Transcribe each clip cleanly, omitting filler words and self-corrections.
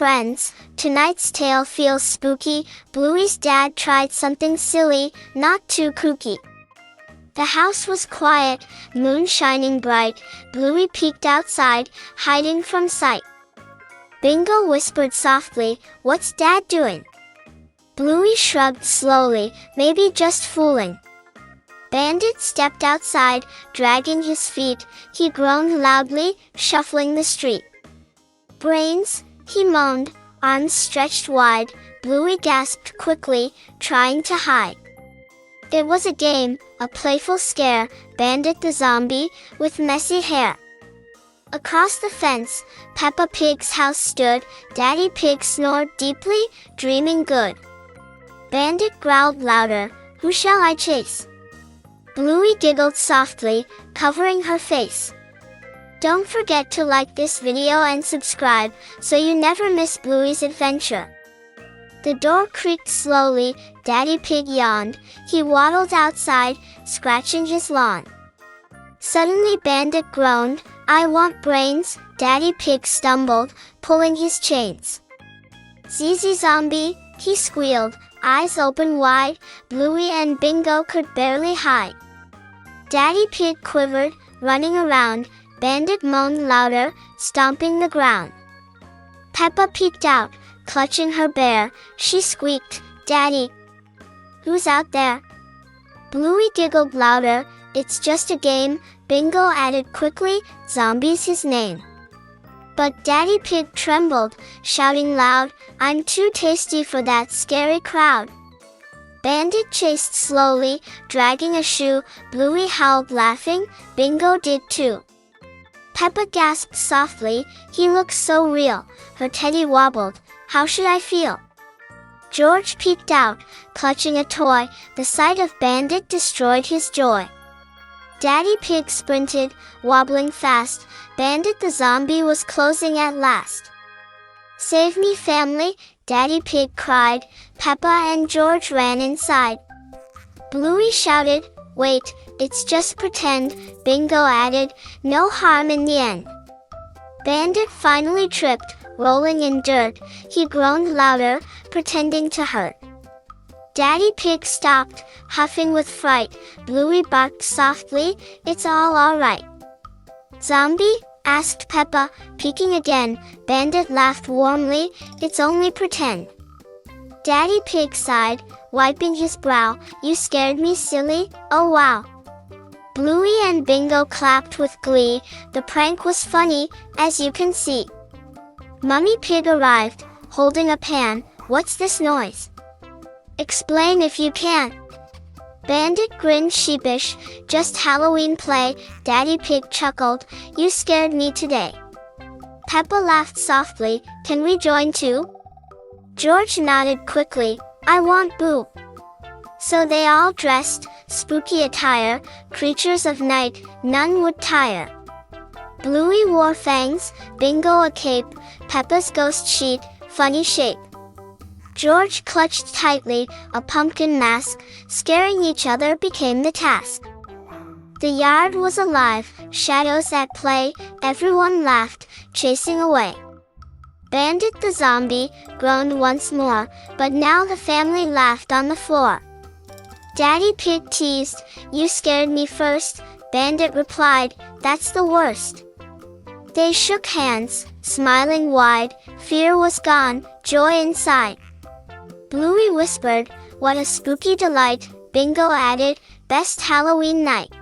friends, tonight's tale feels spooky. Bluey's dad tried something silly, not too kooky. The house was quiet, moon shining bright. Bluey peeked outside, hiding from sight. Bingo whispered softly, "What's Dad doing?" Bluey shrugged slowly, "Maybe just fooling." Bandit stepped outside, dragging his feet. He groaned loudly, shuffling the street. "Brains," he moaned, arms stretched wide. Bluey gasped quickly, trying to hide. It was a game, a playful scare. Bandit the zombie, with messy hair. Across the fence, Peppa Pig's house stood. Daddy Pig snored deeply, dreaming good. Bandit growled louder, "Who shall I chase?" Bluey giggled softly, covering her face. Don't forget to like this video and subscribe, so you never miss Bluey's adventure. The door creaked slowly. Daddy Pig yawned. He waddled outside, scratching his lawn. Suddenly Bandit groaned, "I want brains." Daddy Pig stumbled, pulling his chains. "Zizi zombie," he squealed, eyes open wide. Bluey and Bingo could barely hide. Daddy Pig quivered, running around. Bandit moaned louder, stomping the ground. Peppa peeked out, clutching her bear. She squeaked, "Daddy, who's out there?" Bluey giggled louder, "It's just a game." Bingo added quickly, "Zombie's his name." But Daddy Pig trembled, shouting loud, "I'm too tasty for that scary crowd." Bandit chased slowly, dragging a shoe. Bluey howled laughing, Bingo did too. Peppa gasped softly, "He looks so real." Her teddy wobbled, "How should I feel?" George peeked out, clutching a toy. The sight of Bandit destroyed his joy. Daddy Pig sprinted, wobbling fast. Bandit the zombie was closing at last. "Save me, family," Daddy Pig cried. Peppa and George ran inside. Bluey shouted, "Wait, it's just pretend." Bingo added, "No harm in the end." Bandit finally tripped, rolling in dirt. He groaned louder, pretending to hurt. Daddy Pig stopped, huffing with fright. Bluey barked softly, "It's all right." "Zombie?" asked Peppa, peeking again. Bandit laughed warmly, "It's only pretend." Daddy Pig sighed, wiping his brow, "You scared me, silly, oh wow." Bluey and Bingo clapped with glee. The prank was funny, as you can see. Mummy Pig arrived, holding a pan. "What's this noise? Explain if you can." Bandit grinned sheepish, "Just Halloween play." Daddy Pig chuckled, "You scared me today." Peppa laughed softly, "Can we join too?" George nodded quickly, "I want Boo." So they all dressed, spooky attire, creatures of night, none would tire. Bluey wore fangs, Bingo a cape, Peppa's ghost sheet, funny shape. George clutched tightly, a pumpkin mask. Scaring each other became the task. The yard was alive, shadows at play. Everyone laughed, chasing away. Bandit the zombie groaned once more, but now the family laughed on the floor. Daddy Pig teased, "You scared me first." Bandit replied, "That's the worst." They shook hands, smiling wide. Fear was gone, joy inside. Bluey whispered, "What a spooky delight." Bingo added, "Best Halloween night."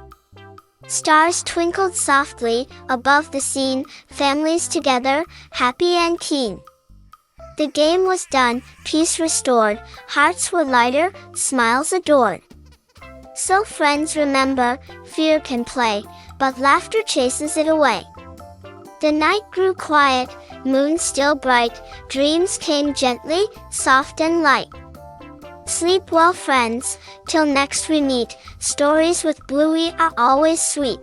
Stars twinkled softly above the scene, families together, happy and keen. The game was done, peace restored, hearts were lighter, smiles adored. So friends remember, fear can play, but laughter chases it away. The night grew quiet, moon still bright, dreams came gently, soft and light. Sleep well friends, till next we meet. Stories with Bluey are always sweet.